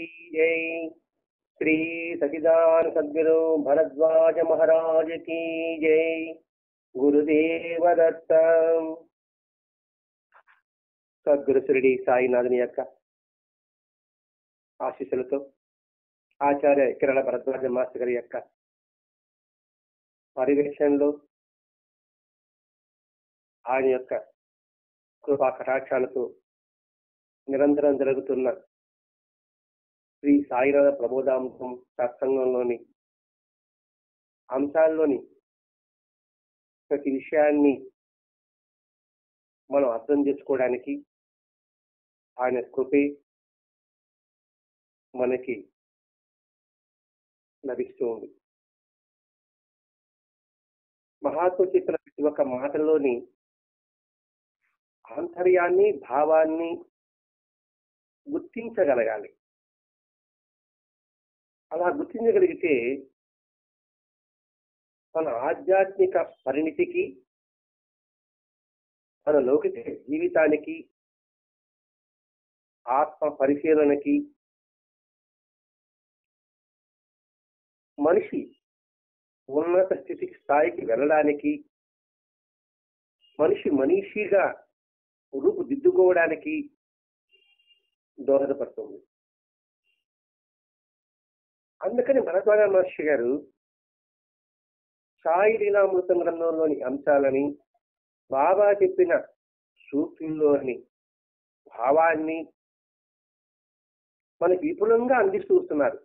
जय। श्री सचिदान सद्गुरु भरद्वाज महाराज की जय। गुरुदेव दत्त। సద్గురు షిరిడి సాయినాథుని యొక్క ఆశీస్సులతో ఆచార్య కిరణ భరద్వాజ మాస్టర్ గారి యొక్క పర్యవేక్షణలో ఆయన యొక్క కృపా కటాక్షాలతో నిరంతరం జరుగుతున్న శ్రీ సాయినాథ ప్రబోధాంశం సత్సంగంలోని అంశాల్లోని ప్రతి విషయాన్ని మనం అర్థం చేసుకోవడానికి ఆయన కృపే మనకి లభిస్తూ ఉంది. మహాత్ముడు చెప్పిన ప్రతి ఒక్క మాటలోని ఆంతర్యాన్ని, భావాన్ని గుర్తించగలగాలి. అలా గుర్తించగలిగితే మన ఆధ్యాత్మిక పరిణితికి, మన లౌకిక జీవితానికి, ఆత్మ పరిశీలనకి, మనిషి ఉన్నత స్థితికి స్థాయికి వెళ్ళడానికి, మనిషిగా రూపుదిద్దుకోవడానికి దోహదపడుతుంది. అందుకని భరద్వాజ మహర్షి గారు సాయి లీలామృతం గ్రంథంలోని అంశాలని, బాబా చెప్పిన సూక్తుల్లోని భావాన్ని మనకి విపులంగా అందిస్తూ వస్తున్నారు.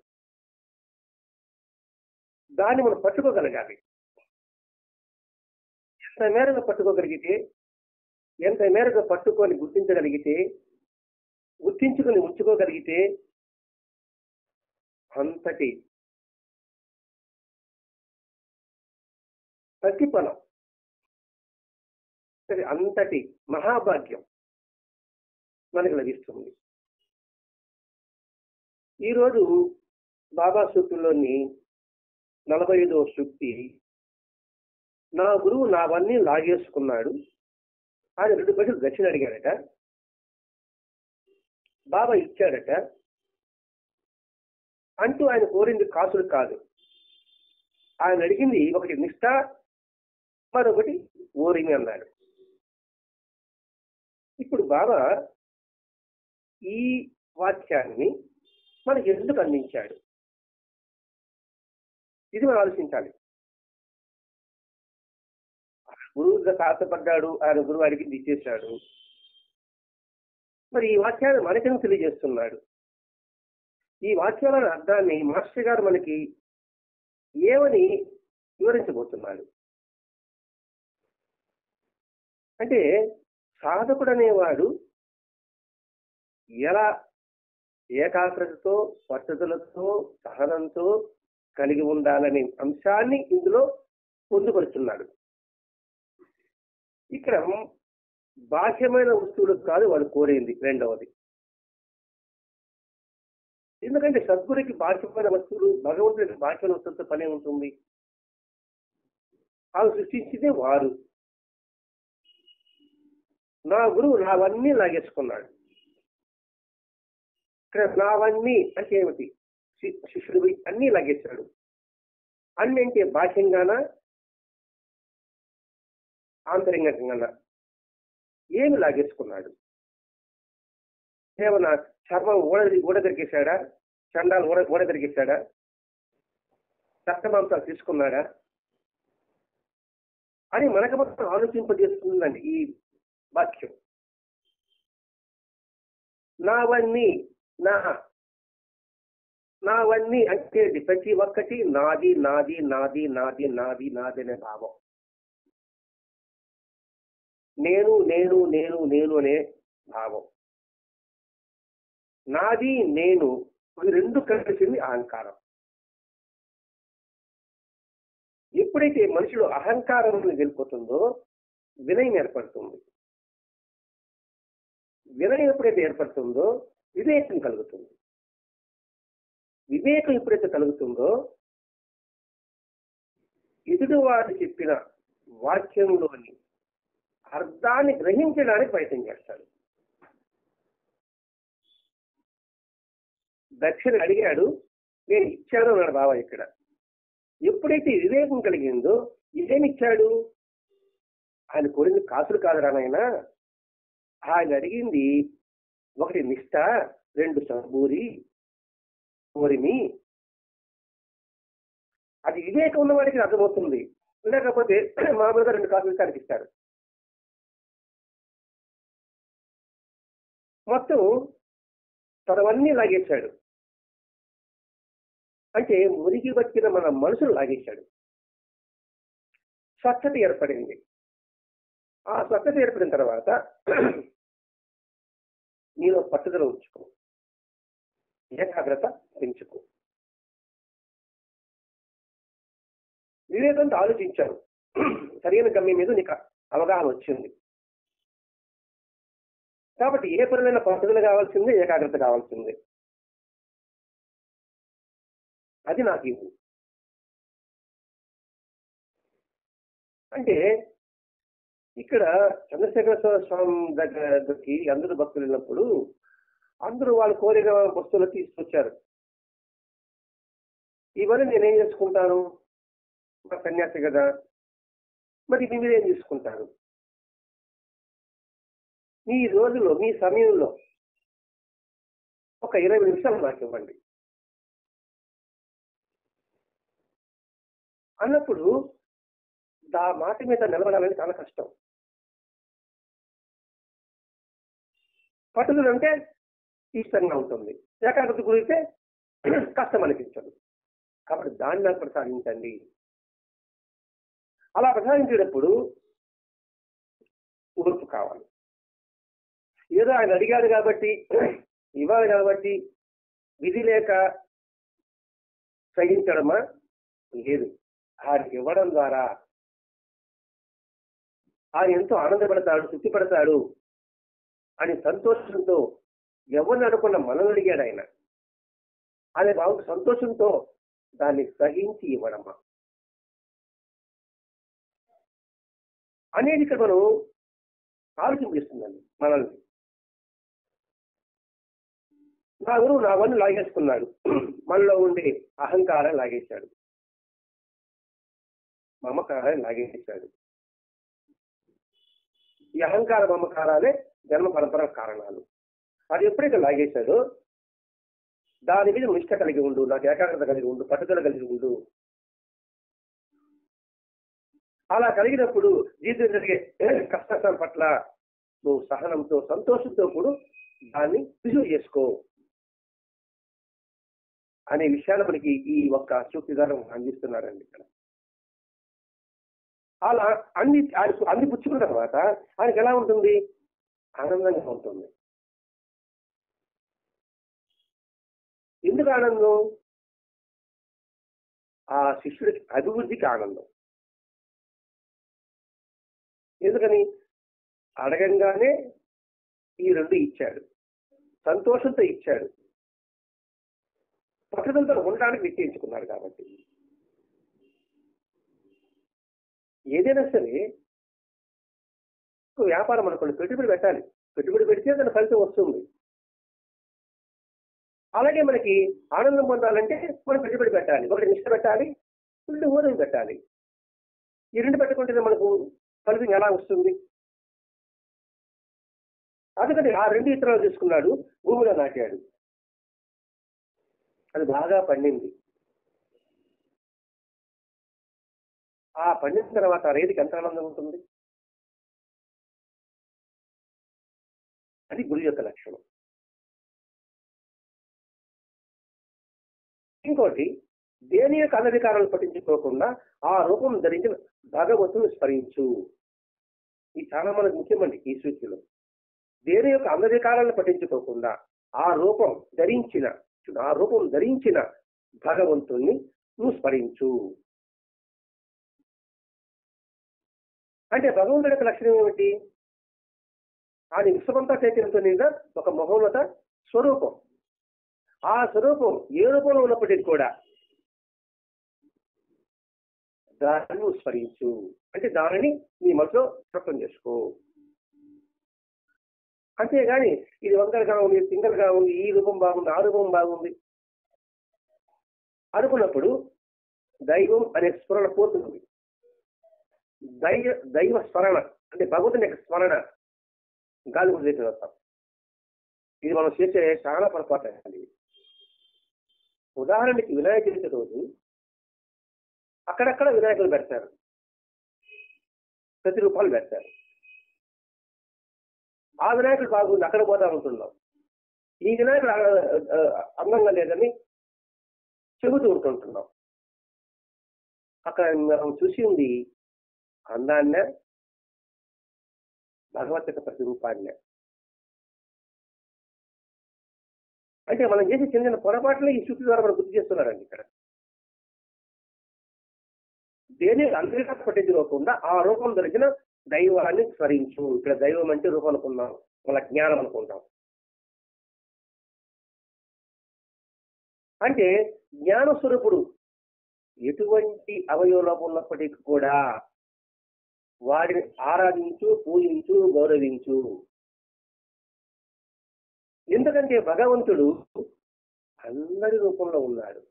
దాన్ని మనం పట్టుకోగలగాలి. ఎంత మేరకు పట్టుకోగలిగితే, ఎంత మేరకు పట్టుకొని గుర్తించగలిగితే, గుర్తించుకొని ఉంచుకోగలిగితే అంతటి ప్రతిఫలం, అంతటి మహాభాగ్యం మనకు లభిస్తుంది. ఈరోజు బాబా సూక్తుల్లోని 45వ సూక్తి, నా గురువు నావన్నీ లాగేసుకున్నాడు. ఆయన 2 పైసలు దక్షిణ అడిగాడట, బాబా ఇచ్చాడట. అంటూ ఆయన కోరింది కాసులు కాదు, ఆయన అడిగింది ఒకటి నిష్ఠ, మరొకటి ఓరిమి అన్నాడు. ఇప్పుడు బాబా ఈ వాక్యాన్ని మనకి ఎందుకు అందించాడు? ఇది మనం ఆలోచించాలి. గురువుగా సాధపడ్డాడు, ఆయన గురువు అడిగింది ఇచ్చేశాడు. మరి ఈ వాక్యాన్ని మనకెందుకు తెలియజేస్తున్నాడు? ఈ వాక్యాల అర్థాన్ని మాస్టర్ గారు మనకి ఏమని వివరించబోతున్నాడు అంటే, సాధకుడు అనేవాడు ఎలా ఏకాగ్రతతో, పట్టుదలతో, సహనంతో కలిగి ఉండాలనే అంశాన్ని ఇందులో పొందుపరుచున్నాడు. ఇక్కడ బాహ్యమైన వస్తువులు కాదు వాడు కోరేంది. రెండవది, ఎందుకంటే సద్గురికి బాహ్యమైన వస్తువులు, భగవంతుడికి బాహ్యమైన వస్తువులతో పని ఉంటుంది. వాళ్ళు సృష్టించిందే వారు. నా గురువు నావన్నీ లాగేసుకున్నాడు. ఇక్కడ నావన్నీ అంటే ఏమిటి? శిష్యుడు అన్నీ లాగేశాడు. అన్ని అంటే బాహ్యంగానా, ఆంతరంగికంగానా? ఏమి లాగేసుకున్నాడు? ఏమన్నా చర్మం ఊడదరిగేశాడా? చండాలు ఊడదరిగేశాడా? రక్తమాంసాలు తీసుకున్నాడా అని మనకు మొత్తం ఆలోచింపజేస్తుందండి ఈ వాక్యం. నావన్నీ, నావన్నీ అంటే ప్రతి ఒక్కటి నాది నాది నాది నాది నాది నాది అనే భావం. నేను నేను నేను నేను అనే భావం. నాది నేను ఈ రెండు కలిసింది అహంకారం. ఎప్పుడైతే మనిషిలో అహంకారం వెళ్ళిపోతుందో వినయం ఏర్పడుతుంది. వినయం ఎప్పుడైతే ఏర్పడుతుందో వివేకం కలుగుతుంది. వివేకం ఎప్పుడైతే కలుగుతుందో ఎదుటి వారు చెప్పిన వాక్యంలోని అర్థాన్ని గ్రహించడానికి ప్రయత్నం చేస్తాడు. దక్షిణ అడిగాడు, నేను ఇచ్చాను అన్నాడు బాబా ఇక్కడ. ఎప్పుడైతే వివేకం కలిగిందో ఏమిచ్చాడు? ఆయన కోరింది కాసులు కాదురా నాయన, ఆయన అడిగింది ఒకటి నిష్ఠ, రెండు సంబూరి కోరిమి. అది వివేకం ఉన్నవాడికి అర్థమవుతుంది. లేకపోతే మామూలుగా 2 కాసులు కనిపిస్తారు. మొత్తం తనవన్నీ లాగేశాడు. అంటే మురికి వచ్చిన మన మనసును లాగేశాడు. స్వచ్ఛత ఏర్పడింది. ఆ స్వచ్ఛత ఏర్పడిన తర్వాత నీలో పట్టుదల ఉంచుకో, ఏకాగ్రత పెంచుకో. వివేకంతో ఆలోచించాను, సరైన గమ్యం మీద నీకు అవగాహన వచ్చింది. కాబట్టి ఏ పనులైనా పట్టుదల కావాల్సిందే, ఏకాగ్రత కావాల్సిందే. అది నాకు ఇవ్వు అంటే, ఇక్కడ చంద్రశేఖర స్వామి దగ్గరికి అందరూ భక్తులు వెళ్ళినప్పుడు అందరూ వాళ్ళు కోరిన వస్తువులు తీసుకొచ్చారు. ఇవన్నీ నేనేం చేసుకుంటాను, మా సన్యాసి కదా, మరి మీరేం తీసుకుంటారు? మీ రోజులో, మీ సమయంలో ఒక 20 నిమిషాలు నాకు ఇవ్వండి అన్నప్పుడు ఆ మాట మీద నిలబడాలని చాలా కష్టం. పట్టుదల అంటే ఇష్టంగా ఉంటుంది, ఏకాగ్రత గురిస్తే కష్టం అనిపించదు. కాబట్టి దాన్ని నాకు ప్రసాదించండి. అలా ప్రసాదించేటప్పుడు ఓర్పు కావాలి. ఏదో ఆయన అడిగాడు కాబట్టి, ఇవ్వాలి కాబట్టి విధి లేక సహించడమా? లేదు. ఆయనకి ఇవ్వడం ద్వారా ఆయన ఎంతో ఆనందపడతాడు, తృప్తిపడతాడు అని సంతోషంతో ఎవరిని అడగకుండా మనల్ని అడిగాడు ఆయన. అదే బాబు సంతోషంతో దాన్ని సహించి ఇవ్వడమా అనేది ఇక్కడ మనం ఆలోచింపిస్తుందండి మనల్ని. నా గురువు నా వన్ను లాగేసుకున్నాడు, మనలో ఉండే అహంకారం లాగేశాడు, మమకారాన్ని లాగేశాడు. ఈ అహంకార మమకారాలే జన్మ పరంపర కారణాలు. అది ఎప్పుడైతే లాగేశాడో దాని మీద నిష్ట కలిగి ఉండు, నాకు ఏకాగ్రత కలిగి ఉండు, పట్టుదల కలిగి ఉండు. అలా కలిగినప్పుడు జీవితం జరిగే కష్టాల పట్ల నువ్వు సహనంతో, సంతోషంతో కూడా దాన్ని రిసీవ్ చేసుకో అనే విషయాలు మనకి ఈ ఒక్క సూక్తిదారం అందిస్తున్నారండి ఇక్కడ. అలా అన్ని పుచ్చుకున్న తర్వాత ఆయనకి ఎలా ఉంటుంది? ఆనందంగా ఉంటుంది. ఎందుకు ఆనందం? ఆ శిష్యుడికి అభివృద్ధికి ఆనందం. ఎందుకని? అడగంగానే ఈ 2 ఇచ్చాడు, సంతోషంతో ఇచ్చాడు, పట్టుదలతో ఉండడానికి నిశ్చయించుకున్నాడు. కాబట్టి ఏదైనా సరే వ్యాపారం అనుకోండి, పెట్టుబడి పెట్టాలి. పెట్టుబడి పెడితే దాని ఫలితం వస్తుంది. అలాగే మనకి ఆనందం పొందాలంటే మనం పెట్టుబడి పెట్టాలి, ఒకటి నిష్ట పెట్టాలి, 2 ఓదం పెట్టాలి. ఈ 2 పెట్టుకుంటే మనకు ఫలితం ఎలా వస్తుంది? అందుకని ఆ 2 విత్తనాలు తీసుకున్నాడు, భూమిలో నాటాడు. అది బాగా పండింది. ఆ పండిన తర్వాత రైతుకి ఎంత ఆనందం ఉంటుంది? అది గురువు యొక్క లక్షణం. ఇంకోటి, దేని యొక్క అనధికారాలను పట్టించుకోకుండా ఆ రూపం ధరించిన భగవంతుని స్మరించు. ఇది చాలా మనకు ముఖ్యమండి ఈ సూచనలో. దేని యొక్క అనధికారాలను పట్టించుకోకుండా ఆ రూపం ధరించిన భగవంతుణ్ణి నువ్వు స్మరించు. అంటే భగవంతుడి యొక్క లక్షణం ఏమిటి? ఆయన విశ్వమంతా చైతన్యంతో నిండా ఒక మహోన్నత స్వరూపం. ఆ స్వరూపం ఏ రూపంలో ఉన్నప్పటికీ కూడా దాన్ని నువ్వు స్మరించు. అంటే దానిని నీ మనసులో స్పష్టం చేసుకో. అంతేగాని ఇది వంకరగా ఉంది, సింగల్గా ఉంది, ఈ రూపం బాగుంది, ఆ రూపం బాగుంది, అనుకున్నప్పుడు దైవం అనే స్మరణ పోతుంది. దైవ స్మరణ అంటే భగవంతుని యొక్క స్మరణ గాలి వదిలేసిన వస్తాం. ఇది మనం చేసే చాలా పొరపాటు అండి. ఉదాహరణకి వినాయక చవితి రోజు అక్కడక్కడ వినాయకులు పెడతారు, ప్రతిరూపాలు పెడతారు. ఆ వినాయకుడు బాగుంది అక్కడ పోతా ఉంటున్నాం, ఈ వినాయకుడు అందంగా లేదని చెబుతూ ఉంటుంటున్నాం. అక్కడ మనం చూసింది అందాన్నే, భగవత్ యొక్క ప్రతిరూపాన్నే. అంటే మనం చేసే చిన్న చిన్న పొరపాట్లే ఈ సూక్తి ద్వారా మనం గుర్తు చేస్తున్నారండి. ఇక్కడ దేని అందరికీ పట్టించుకోకుండా ఆ రూపం దొరికిన దైవాన్ని స్మరించు. ఇక్కడ దైవం అంటే రూపం అనుకున్నాం, వాళ్ళ జ్ఞానం అనుకుంటాం. అంటే జ్ఞాన స్వరూపుడు ఎటువంటి అవయవలోపం ఉన్నప్పటికీ కూడా వాడిని ఆరాధించు, పూజించు, గౌరవించు. ఎందుకంటే భగవంతుడు అందరి రూపంలో ఉన్నాడు.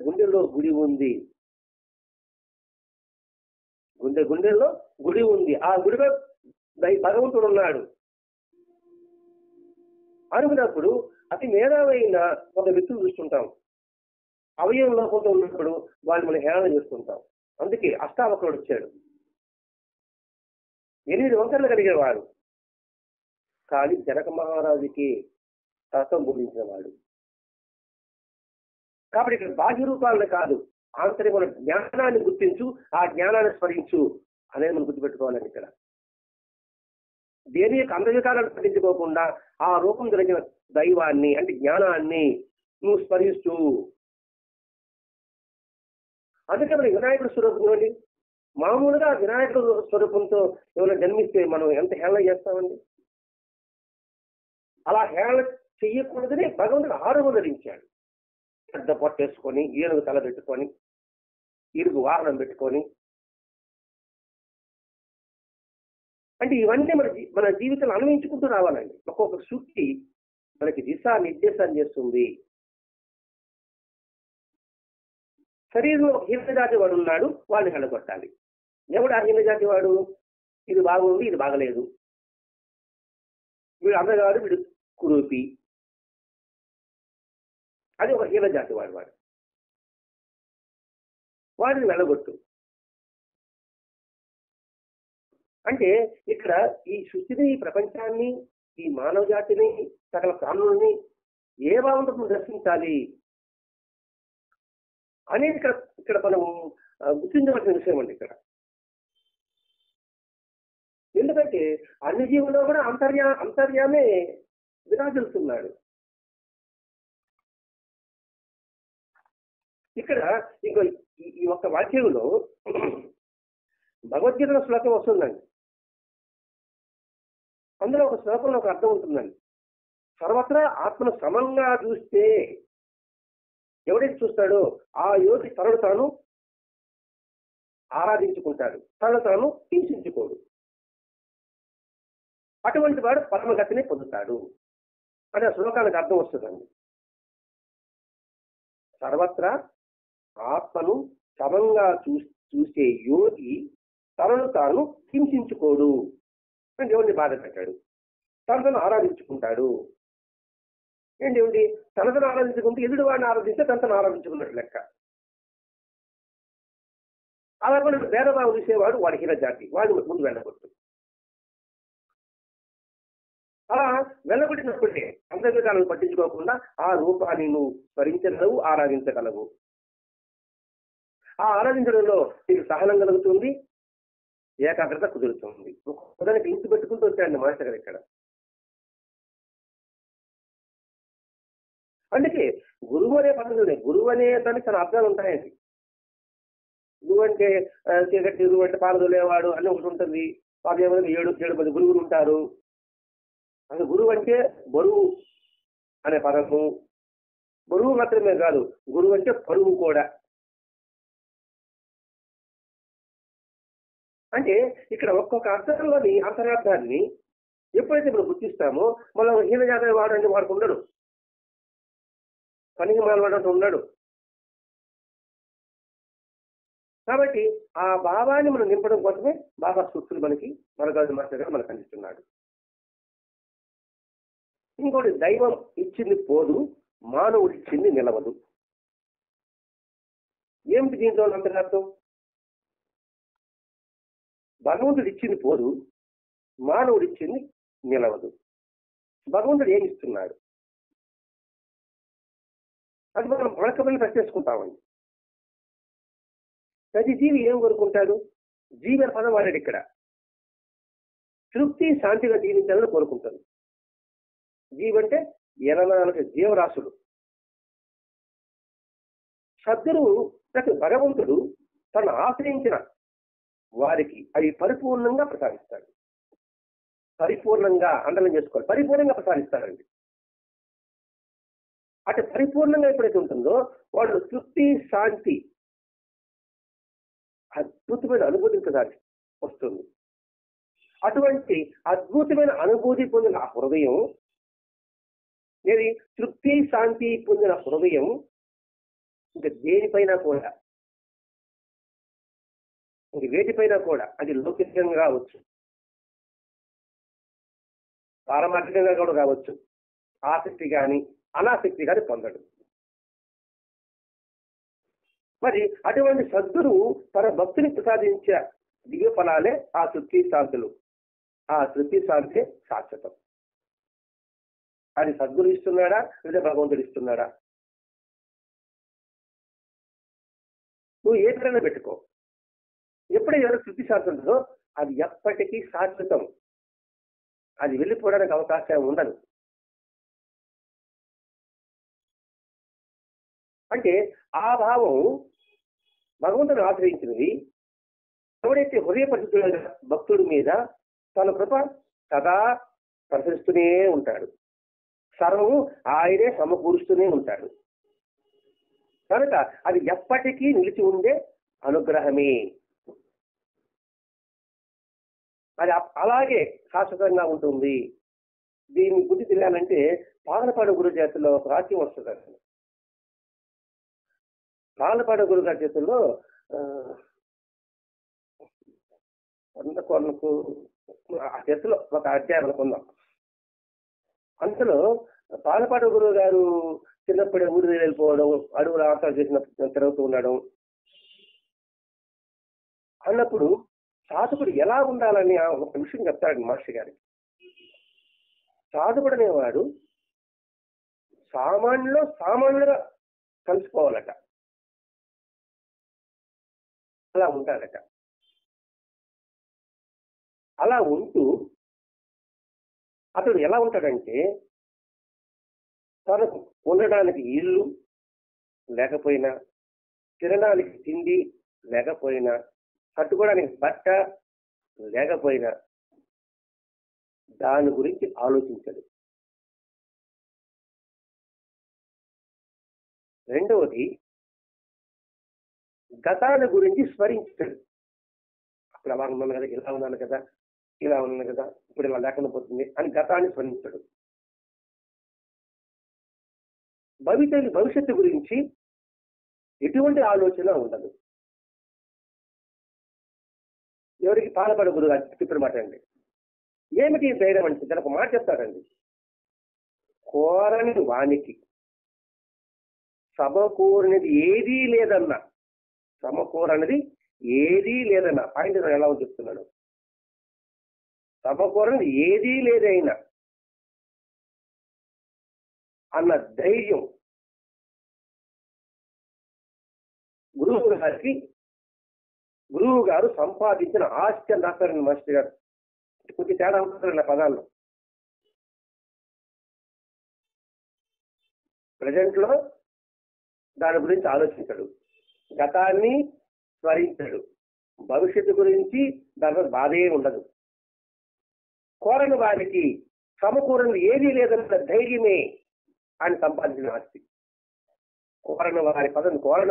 గుండెల్లో గుడి ఉంది, గుండెల్లో గుడి ఉంది. ఆ గుడిలో భగవంతుడు ఉన్నాడు అనుకున్నప్పుడు అతి మేధావైన కొంత వ్యక్తులు చూస్తుంటాం. అవయవం లోపంతో ఉన్నప్పుడు వాళ్ళు మనం హేళన చేస్తుంటాం. అందుకే అష్టావక్రుడు వచ్చాడు. 8 వంకరలు కలిగేవాడు, కానీ జనక మహారాజుకి తత్వం బోధించిన వాడు. కాబట్టి ఇక్కడ బాహ్య రూపాలను కాదు, ఆంతరిక జ్ఞానాన్ని గుర్తించు, ఆ జ్ఞానాన్ని స్మరించు అనేది మనం గుర్తుపెట్టుకోవాలండి. ఇక్కడ దేని యొక్క అంధవికారాలు పట్టించుకోకుండా ఆ రూపం కలిగిన దైవాన్ని అంటే జ్ఞానాన్ని నువ్వు స్మరిస్తూ. అందుకే మన వినాయకుడు స్వరూపం అండి. మామూలుగా వినాయకుడు స్వరూపంతో ఎవరైనా జన్మిస్తే మనం ఎంత హేళన చేస్తామండి. అలా హేళన చెయ్యకూడదని భగవంతుడు ఆరోగ్యం ధరించాడు. పెద్ద పొట్టేసుకొని, ఏనుగు తల పెట్టుకొని, ఇరుగు వాహనం పెట్టుకొని. అంటే ఇవన్నీ మన జీవితంలో అన్వయించుకుంటూ రావాలండి. ఒక్కొక్క సూక్తి మనకి నిర్దేశాన్ని చేస్తుంది. శరీరంలో ఒక హీనజాతి వాడు ఉన్నాడు, వాడిని వెళ్ళగొట్టాలి. ఎవడు ఆ హీనజాతి వాడు? ఇది బాగుంది, ఇది బాగలేదు, వీడు అందగాడు, వీడు కురూపి, అది ఒక హీనజాతి వాడు. వాడిని వెళ్ళగొట్టు. అంటే ఇక్కడ ఈ సృష్టిని, ఈ ప్రపంచాన్ని, ఈ మానవ జాతిని, సకల ప్రాణులని ఏ భావంతో దర్శించాలి అనేది ఇక్కడ మనం గుర్తించవలసిన విషయం అండి. ఇక్కడ ఎందుకంటే అన్ని జీవుల్లో కూడా అంతర్యామే విరాజిల్లుతున్నాడు. ఇక్కడ ఇంకో ఈ ఒక్క వాక్యంలో భగవద్గీతలో శ్లోకం వస్తుందండి. అందులో ఒక శ్లోకంలో ఒక అర్థం ఉంటుందండి. సర్వత్రా ఆత్మను సమంగా చూస్తే ఎవడైతే చూస్తాడో ఆ యోగి తనను తాను ఆరాధించుకుంటాడు, తనను తాను హింసించుకోడు. అటువంటి వాడు పరమగతిని పొందుతాడు అని ఆ శ్లోకానికి అర్థం వస్తుందండి. సర్వత్రా ఆత్మను సమంగా చూసే యోగి తనను తాను హింసించుకోడు అని దేవుడిని బాధ పెట్టాడు, తనను ఆరాధించుకుంటాడు. ఏంటి తనను ఆరాధించుకుంటే ఎదుటి వాడిని ఆరాధిస్తే తనను ఆరాధించుకున్నట్టు లెక్క. అలా కూడా భేదభావం చూసేవాడు వాడి హీనజాతి, వాడిని ముందు వెళ్ళగొట్టు. అలా వెళ్ళగొట్టినప్పుడే అంతర్గతాలను పట్టించుకోకుండా ఆ రూపాన్ని నువ్వు స్మరించగలవు, ఆరాధించగలవు. ఆ ఆరాధించడంలో నీకు సహనం కలుగుతుంది, ఏకాగ్రత కుదురుతుంది. ఒకదానికి ఇంటి పెట్టుకుంటూ వచ్చాడు మహర్షి గారు ఇక్కడ. అందుకే గురువు అనే పద్ధతి, గురువు అనే దానికి తన అర్థాలు ఉంటాయండి. గురువు అంటే చీకటి, గురువు అంటే పారదోలేవాడు అని ఒకటి ఉంటుంది. 7 మంది గురువులు ఉంటారు. అసలు గురువు అంటే బరువు అనే పదము. బరువు మాత్రమే కాదు, గురువు అంటే పరువు కూడా. అంటే ఇక్కడ ఒక్కొక్క అర్థంలోని అంతరార్థాన్ని ఎప్పుడైతే మనం గుర్తిస్తామో మనం హీనజాతి వాడు అంటే వాడుకుంటాడు. పనికి మాలవాడు ఉన్నాడు. కాబట్టి ఆ భావాన్ని మనం నింపడం కోసమే బాబా సూక్తులు మనకి మరగాజు మాస్టర్ గారు మనకు అందిస్తున్నాడు. ఇంకోటి, దైవం ఇచ్చింది పోదు, మానవుడు ఇచ్చింది నిలవదు. ఏమిటి దీంట్లో అంతరార్థం? భగవంతుడు ఇచ్చింది పోదు, మానవుడు ఇచ్చింది నిలవదు. భగవంతుడు ఏమి ఇస్తున్నాడు? అది మనం వడకబడి ప్రశ్నించుకుంటామండి. ప్రతి జీవి ఏం కోరుకుంటాడు? జీవన పదం వాడాడు ఇక్కడ. తృప్తి శాంతిగా జీవించాలని కోరుకుంటాడు. జీవంటే 84 జీవరాశులు. సద్గురువు ప్రతి భగవంతుడు తను ఆశ్రయించిన వారికి అవి పరిపూర్ణంగా ప్రసాదిస్తాడు. పరిపూర్ణంగా అండలం చేసుకోవాలి, పరిపూర్ణంగా ప్రసాదిస్తాడండి. అటు పరిపూర్ణంగా ఎప్పుడైతే ఉంటుందో వాడు తృప్తి శాంతి అద్భుతమైన అనుభూతికి వస్తుంది. అటువంటి అద్భుతమైన అనుభూతి పొందిన ఆ హృదయం, ఏది తృప్తి శాంతి పొందిన హృదయం ఇంకా దేనిపైన కూడా, ఇంక వేటిపైన కూడా, అది లౌకికంగా కావచ్చు, పారమార్థికంగా కూడా కావచ్చు, ఆసక్తి కానీ అనాసక్తి కానీ పొందడు. మరి అటువంటి సద్గురువు తన భక్తుని ప్రసాదించే దివ్య ఫలాలే ఆ తృప్తి శాంతులు. ఆ తృప్తి శాంతే శాశ్వతం. అది సద్గురు ఇస్తున్నాడా లేదా భగవంతుడు ఇస్తున్నాడా? నువ్వు ఏ ప్రేరణ పెట్టుకో. ఎప్పుడైతే ఎవరు తృప్తి శాంతి ఉంటుందో అది ఎప్పటికీ శాశ్వతం. అది వెళ్ళిపోవడానికి అవకాశం ఉండదు. అంటే ఆ భావం భగవంతుని ఆశ్రయించినది ఎవడైతే హృదయ పరిశుద్ధుడైన భక్తుడి మీద తన కృప సదా ప్రసరిస్తూనే ఉంటాడు. సర్వము ఆయనే సమకూరుస్తూనే ఉంటాడు. కనుక అది ఎప్పటికీ నిలిచి ఉండే అనుగ్రహమే. అది అలాగే శాశ్వతంగా ఉంటుంది. దీన్ని బుద్ధి తెలియాలంటే పాలపాడు గురు చేతుల్లో ఒక వాక్యం వస్తుంది. పాలపాడు గురు గారి చేతుల్లో కొనకు ఆ చేతిలో ఒక అధ్యాయం అనుకుందాం. అందులో పాలపాడు గురువు గారు చిన్నప్పుడే ఊరి వెళ్ళిపోవడం, అడవుల ఆటలు చేసిన తిరుగుతూ ఉండడం అన్నప్పుడు సాధకుడు ఎలా ఉండాలని ఒక విషయం చెప్తాడు మాస్టర్ గారికి. సాధకుడు అనేవాడు సామాన్యులుగా కలుసుకోవాలట, అలా ఉంటాడట. అలా ఉంటూ అతడు ఎలా ఉంటాడంటే తనకు ఉండడానికి ఇల్లు లేకపోయినా, తినడానికి తిండి లేకపోయినా, కట్టుకోవడానికి బట్ట లేకపోయినా దాని గురించి ఆలోచించడు. రెండవది, గతాన్ని గురించి స్మరించాడు. అప్పుడు అలా ఉన్నాను కదా, ఇలా ఉన్నాను కదా, ఇలా ఉన్నాను కదా, ఇప్పుడు ఇలా లేకుండా పోతుంది అని గతాన్ని స్మరించాడు. భవిష్యత్తు గురించి ఎటువంటి ఆలోచన ఉండదు. ఎవరికి పాలపడ గురువు చెప్పిన మాట అండి. ఏమిటి ధైర్యం అంటే దానికి మాట చెప్తాడండి. కోరని వానికి సమకూరనిది ఏదీ లేదన్నా, సమకూరనిది ఏదీ లేదన్నా పాయింట్ ఎలా చెప్తున్నాడు. సమకూరనిది ఏదీ లేదైనా అన్న ధైర్యం గురువు గారు సంపాదించిన ఆస్తి అని రాస్తారండి మాస్టర్ గారు. కొద్ది తేడా ఉంటుంది నా పదాల్లో. ప్రజెంట్ లో దాని గురించి ఆలోచించడు, గతాన్ని స్మరించడు, భవిష్యత్తు గురించి దాని బాధే ఉండదు. కోరని వారికి సమకూరని ఏదీ లేదన్న ధైర్యమే ఆయన సంపాదించిన ఆస్తి. కోరని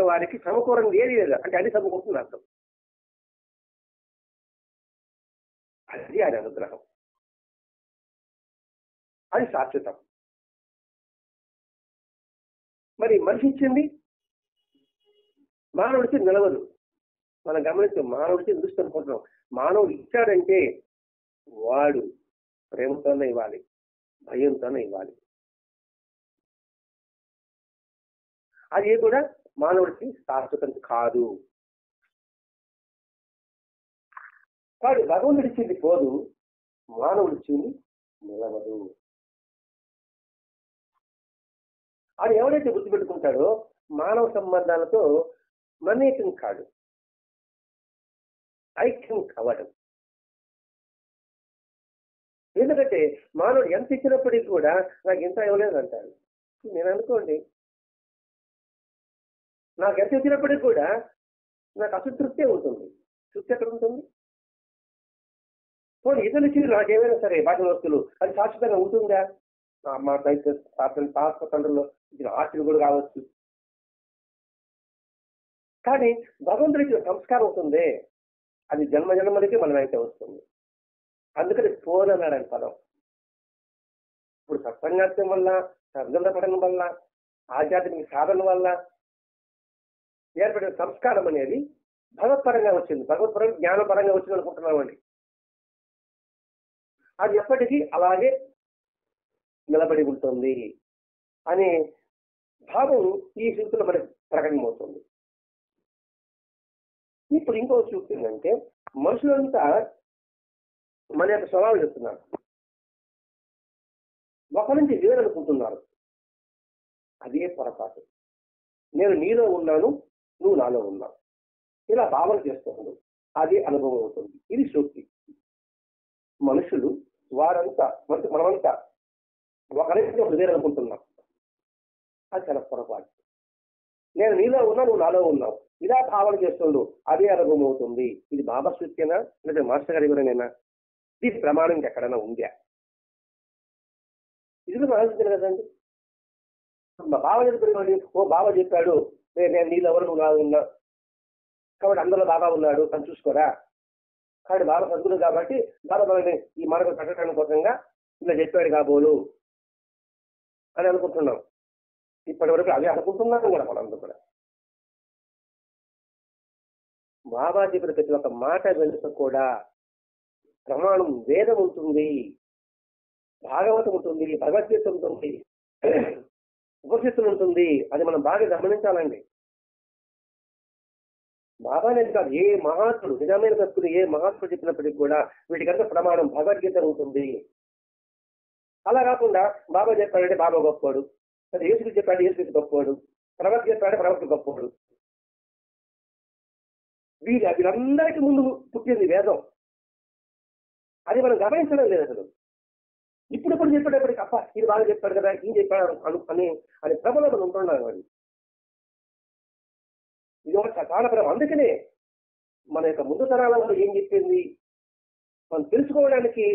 వారికి సమకూరని ఏదీ లేదు అంటే అది సమకూరుతుంది అర్థం. అది ఆయన అనుగ్రహం, అది శాశ్వతం. మరి మనిషి ఇచ్చింది మానవుడికి నిలవదు. మనం గమనించే మానవుడికి దృష్టి అనుకుంటున్నాం. మానవుడు ఇచ్చాడంటే వాడు ప్రేమతోనే ఇవ్వాలి, భయంతోనే ఇవ్వాలి. అది కూడా మానవుడికి శాశ్వతం కాదు. వాడు భగవంతుడు ఇచ్చింది పోదు, మానవుడు ఇచ్చింది నిలవదు. అది ఎవరైతే గుర్తుపెట్టుకుంటాడో మానవ సంబంధాలతో మమేకం కాడు, ఐక్యం కావడం. ఎందుకంటే మానవుడు ఎంత ఇచ్చినప్పటికీ కూడా నాకు ఇంత ఇవ్వలేదు అంటాడు. నేను అనుకోండి, నాకు ఎంత ఇచ్చినప్పటికీ కూడా నాకు అసంతృప్తే ఉంటుంది. తృప్తి ఎక్కడ ఉంటుంది? ఇతరులు ఇచ్చింది నాకేమైనా సరే బాధ్య వస్తువులు అది శాశ్వతంగా ఉంటుందా? మా పాత తండ్రుల్లో ఇచ్చిన ఆస్తిని కూడా కావచ్చు. కానీ భగవంతుడికి సంస్కారం ఉంటుంది, అది జన్మ జన్మలకి మనమైతే వస్తుంది. అందుకని ఫోన్ అన్నాడు ఆయన పదం. ఇప్పుడు సత్సంగాత్యం వల్ల, సద్గంధ పఠనం వల్ల, ఆధ్యాత్మిక సాధన వల్ల ఏర్పడిన సంస్కారం అనేది భగవత్పరంగా వచ్చింది, భగవత్పరంగా జ్ఞానపరంగా వచ్చింది అనుకుంటున్నామండి. అది ఎప్పటికీ అలాగే నిలబడి ఉంటుంది అనే భావం ఈ సూక్తిలో మనకి ప్రకటనమవుతుంది. ఇప్పుడు ఇంకో సూక్తి ఏంటంటే, మనుషులంతా మన యొక్క స్వభావం చెప్తున్నారు, ఒక నుంచి వేరనుకుంటున్నారు. అదే పొరపాటు. నేను నీలో ఉన్నాను, నువ్వు నాలో ఉన్నావు, ఇలా భావన చేస్తున్నాడు, అదే అనుభవం అవుతుంది. ఇది సూక్తి. మనుషులు వారంతా మనమంతా ఒకరికి వేరనుకుంటున్నాం, అది చాలా పొరపాటు. నేను నీలో ఉన్నా, నువ్వు నాలో ఉన్నావు, ఇలా భావన చేస్తుండు, అదే అనుభవం అవుతుంది. ఇది బాబా సూక్తేనా లేదా మాస్టర్ గారి ఎవరైనా? ఇది ప్రమాణం ఎక్కడైనా ఉందా? ఇది కూడా ఆలోచించారు కదండి. బాబా చెప్పాడు, ఓ బాబా చెప్పాడు నేను నీలో ఎవరు, నువ్వు నాలో ఉన్నా, కాబట్టి అందులో బాబా ఉన్నాడు అని చూసుకోరా. కాబట్టి బాబా సద్గురు కాబట్టి బాబా మనని ఈ మార్గం పెట్టడానికి కోసంగా ఇలా చెప్పాడు కాబోలు అని అనుకుంటున్నాం. ఇప్పటి వరకు అదే అనుకుంటున్నాం కూడా మనందరూ కూడా. బాబా చెప్పిన ప్రతి ఒక్క మాట వెనుక కూడా ప్రమాణం వేదం ఉంటుంది, భాగవతం ఉంటుంది, భగవద్గీత ఉంటుంది, ఉపనిషత్తులు ఉంటుంది. అది మనం బాగా గమనించాలండి. బాబా అనేది కాదు, ఏ మహాత్ముడు, నిజమైన భక్తుడు ఏ మహాత్ముడు చెప్పినప్పటికీ కూడా వీటికంతా ప్రమాణం భగవద్గీత ఉంటుంది. అలా కాకుండా బాబా చెప్పాడంటే బాబా గొప్పవాడు, అది యేసుకి చెప్పాడు యేసుకి గొప్పవాడు, ప్రవక్త చెప్పాడు ప్రవక్త గొప్పవాడు. వీళ్ళందరికీ ముందు పుట్టింది వేదం. అది మనం గమనించడం లేదు అసలు. ఇప్పుడు చెప్పేటప్పటికి అప్ప ఇది బాగా చెప్పాడు కదా, ఈయన చెప్పాడు అని ప్రబలం ఉంటున్నారు. అది ఇది ఒక చాలా ప్రబలం. అందుకనే మన యొక్క ముందు తరాలలో ఏం చెప్పింది మనం తెలుసుకోవడానికి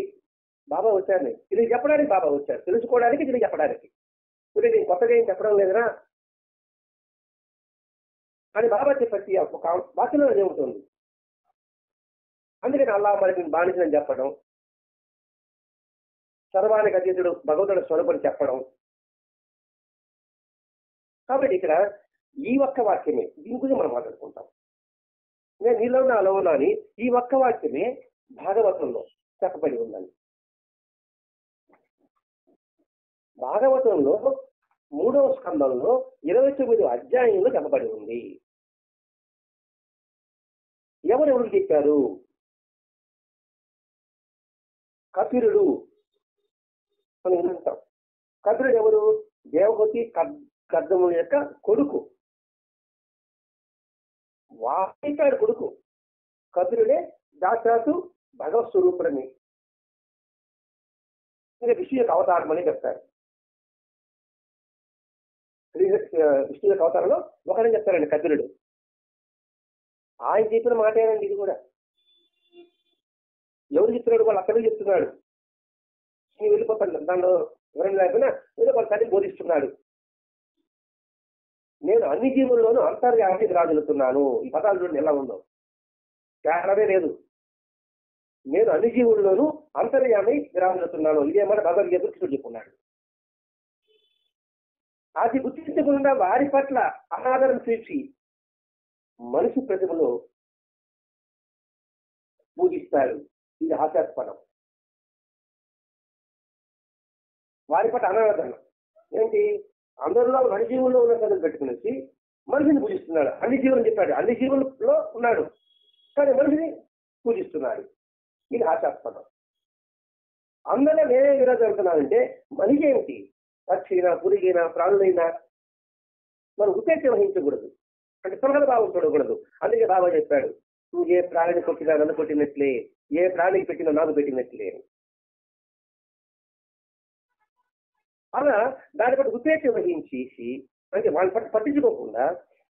బాబా వచ్చారు, ఇది చెప్పడానికి బాబా వచ్చారు, తెలుసుకోవడానికి ఇది చెప్పడానికి. ఇప్పుడు నేను కొత్తగా ఏం చెప్పడం లేదురా అని బాబా చెప్పి ఒక వాక్యంలో ఏముంటుంది. అందుకని అల్లా మరి బానిసని చెప్పడం, సర్వానికి అతీతుడు భగవంతుడు స్వరూపని చెప్పడం. కాబట్టి ఇక్కడ ఈ ఒక్క వాక్యమే, దీని గురించి మనం మాట్లాడుకుంటాం. నేను నీలో నాలో ఉన్నా అని ఈ ఒక్క వాక్యమే భాగవతంలో చెప్పబడి ఉందని. భాగవతంలో 3వ స్కంధంలో 29 అధ్యాయంలో చెప్పబడి ఉంది. ఎవరెవరు చెప్పారు? కపిలుడు అని వింటాం. కపిలుడు ఎవరు? దేవహూతి కర్దముల యొక్క కొడుకు, వాడు కొడుకు. కపిలుడే సాక్షాత్తు భగవత్ స్వరూపుడని, ఇంకా విష్ణు యొక్క అవతారం అని చెప్తారు. విష్ణు యొక్క అవతారంలో ఒకరని చెప్తారండి కపిలుడు. ఆయన చెప్పిన మాటేనండి ఇది కూడా. ఎవరు చెప్తున్నాడు? వాళ్ళు అక్కడే చెప్తున్నాడు. నేను వెళ్ళిపోతాను, దానిలో ఎవరైనా లేకపోయినా ఏదో వాళ్ళ తల్లి బోధిస్తున్నాడు. నేను అన్ని జీవుల్లోనూ అంతర్యామి విరాజులుతున్నాను. ఈ పదాలు చూడండి ఎలా ఉందో, తేడానే లేదు. నేను అన్ని జీవుల్లోనూ అంతర్యామి విరాజులుతున్నాను. ఇదేమన్నా భగవద్గీత కృష్ణుడు చెప్పుకున్నాడు. అది గుర్తించకుండా వారి పట్ల అనాదరం చూసి మనిషి ప్రతిభలో పూజిస్తారు. ఇది హాస్యాస్పదం. వారి పట్ల అనాదరణ ఏంటి? అందరిలో అన్ని జీవుల్లో ఉన్న కథలు పెట్టుకునేసి మనిషిని పూజిస్తున్నాడు. అన్ని జీవులు చెప్పాడు, అన్ని జీవుల్లో ఉన్నాడు, కానీ మనిషిని పూజిస్తున్నాడు. ఇది హాస్యాస్పదం. అందరిలో నేనే విరోధం వెళ్తున్నానంటే మనిషి ఏమిటి? పక్షినా, పురిగినా, ప్రాణులైనా మనం ఉద్దేశం వహించకూడదు, అంటే తొలగల భావం చూడకూడదు. అందుకే బాబా చెప్పాడు, నువ్వు ఏ ప్రాణిని కొట్టినా నన్ను కొట్టినట్లే, ఏ ప్రాణికి పెట్టినా నాకు పెట్టినట్లే. అలా దాని పట్ల ఉద్దేశం వహించేసి, అంటే వాళ్ళ పట్ల పట్టించుకోకుండా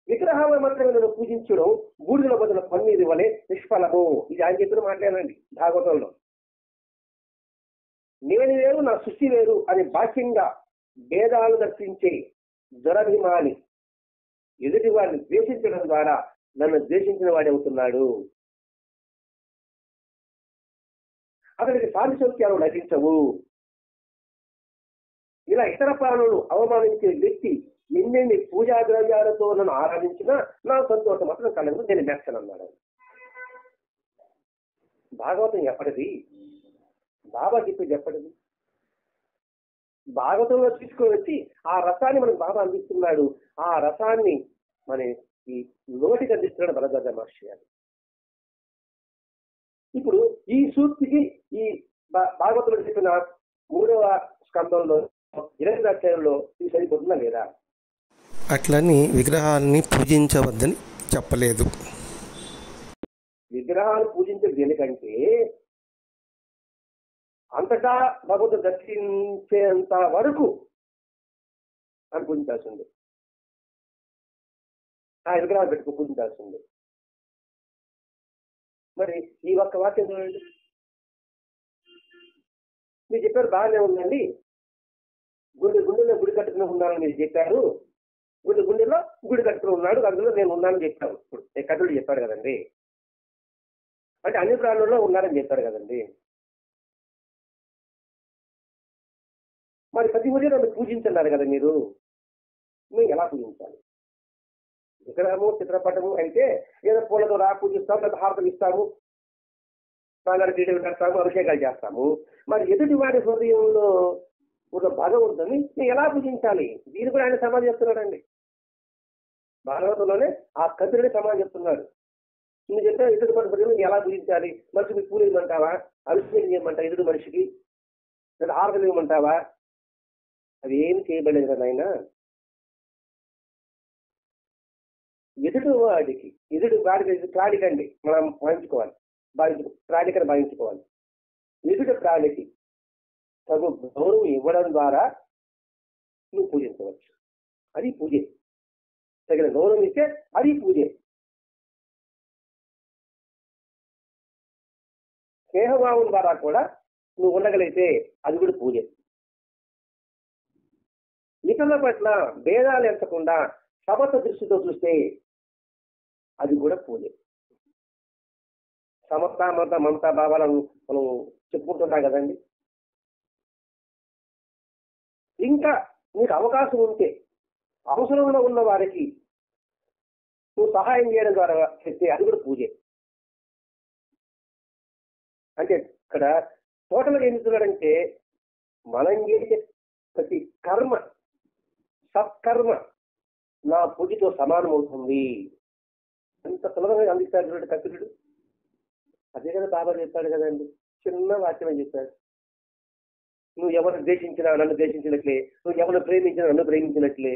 విగ్రహాలను మాత్రమే నన్ను పూజించడం బూడిదలో బదులు పన్నీరు వలె నిష్ఫలము. ఇది ఆయన చెప్పిన మాట్లాడండి భాగవతంలో. నేను వేరు, నా సృష్టి వేరు అని బాహ్యంగా భేదాలు దర్శించే దురభిమాని ఎదుటి వాడిని ద్వేషించడం ద్వారా నన్ను ద్వేషించిన వాడే అవుతున్నాడు. అతనికి సాధిసౌఖ్యాలు లభించవు. ఇలా ఇతర ప్రాణులను అవమానించే వ్యక్తి ఎన్నెన్ని పూజా ద్రవ్యాలతో నన్ను ఆరాధించినా నా సంతోషం మాత్రం కలగదు, నేను మెచ్చనన్నాడు. భాగవతం ఎప్పటిది? బాబా చెప్పేది ఎప్పటిది? భాగవతంలో తీసుకొని వచ్చి ఆ రసాన్ని మనకు బాబా అందిస్తున్నాడు. ఆ రసాన్ని మన ఈ నోటికి అందిస్తున్నాడు భరద్వాజ మహర్షి గారు. ఇప్పుడు ఈ సూక్తికి ఈ భాగవతంలో చెప్పిన 3వ స్కంధంలో 20వ అధ్యాయంలో ఇది సరిపోతుందా లేదా? అట్లని విగ్రహాలని పూజించవద్దని చెప్పలేదు. విగ్రహాలు పూజించేది ఎందుకంటే అంతటా భగవంతుడు దర్శించేంత వరకు అని పూజించాల్సింది. ఆ విగ్రహాలు పెట్టుకు పూజించాల్సింది. మరి ఈ ఒక్క వాక్యం చూడండి. మీరు చెప్పారు బాగానే ఉందండి, గుండెలో గుడి కట్టుకుని ఉన్నానని మీరు చెప్పారు, గుండెలో గుడి కట్టుకుని ఉన్నాడు, అందులో నేను ఉన్నానని చెప్పాను. ఇప్పుడు కథలు చెప్పాడు కదండి, అంటే అన్ని ప్రాణుల్లో ఉన్నారని చెప్పాడు కదండి. మరి ప్రతి ఊరిలో నన్ను పూజించన్నారు కదా మీరు ఎలా పూజించాలి? విగ్రహము, చిత్రపటము అయితే ఏదో పూలతో పూజిస్తాము, లేదా హారతలు ఇస్తాము, బంగారు టీడీలు కడతాము, అభిషేకాలు చేస్తాము. మరి ఎదుటి వాడి హృదయంలో ఒక భగవంతుని ఎలా పూజించాలి? దీని కూడా ఆయన సమాధి చెప్తున్నాడండి. భాగవతంలోనే ఆ కపిలుడి సమాధి చెప్తున్నాడు. నువ్వు చెప్పిన ఎదుటి మనిషి ఎలా పూజించాలి? మనిషికి పూలు ఇవ్వమంటావా? అభిషేకం చేయమంటావా? ఎదుటి మనిషికి లేదా హారతలు ఇవ్వమంటావా? అది ఏమి చేయబడలేదు కదా ఆయన. ఎదుటి వాడికి ప్రాణికండి మనం భావించుకోవాలి, ప్రాణికని భావించుకోవాలి. ఎదుటి ప్రాణికి తగు గౌరవం ఇవ్వడం ద్వారా నువ్వు పూజించవచ్చు. అది పూజే. తగిన గౌరవం ఇస్తే అది పూజే. స్నేహభావం ద్వారా కూడా నువ్వు ఉండగలిగితే అది కూడా పూజే. ఇతరుల పట్ల భేదాలు ఎంచకుండా సమత దృష్టితో చూస్తే అది కూడా పూజే. సమత మత మమతా భావాలను మనం చెప్పుకుంటున్నాం కదండి. ఇంకా నీకు అవకాశం ఉంటే అవసరంలో ఉన్న వారికి నువ్వు సహాయం చేయడం ద్వారా చేస్తే అది కూడా పూజే. అంటే ఇక్కడ టోటల్గా ఏం చెప్తున్నాడంటే మనం చేసే ప్రతి కర్మ సత్కర్మ నా పూజతో సమానం అవుతుంది. అంత సులభంగా అందిస్తాడు చూడండి కపిలుడు. అదే కదా బాబా చెప్పాడు కదండి, చిన్న వాక్యమే చెప్పాడు. నువ్వు ఎవరిని ద్వేషించినా నన్ను ద్వేషించినట్లే, నువ్వు ఎవరిని ప్రేమించినా నన్ను ప్రేమించినట్లే.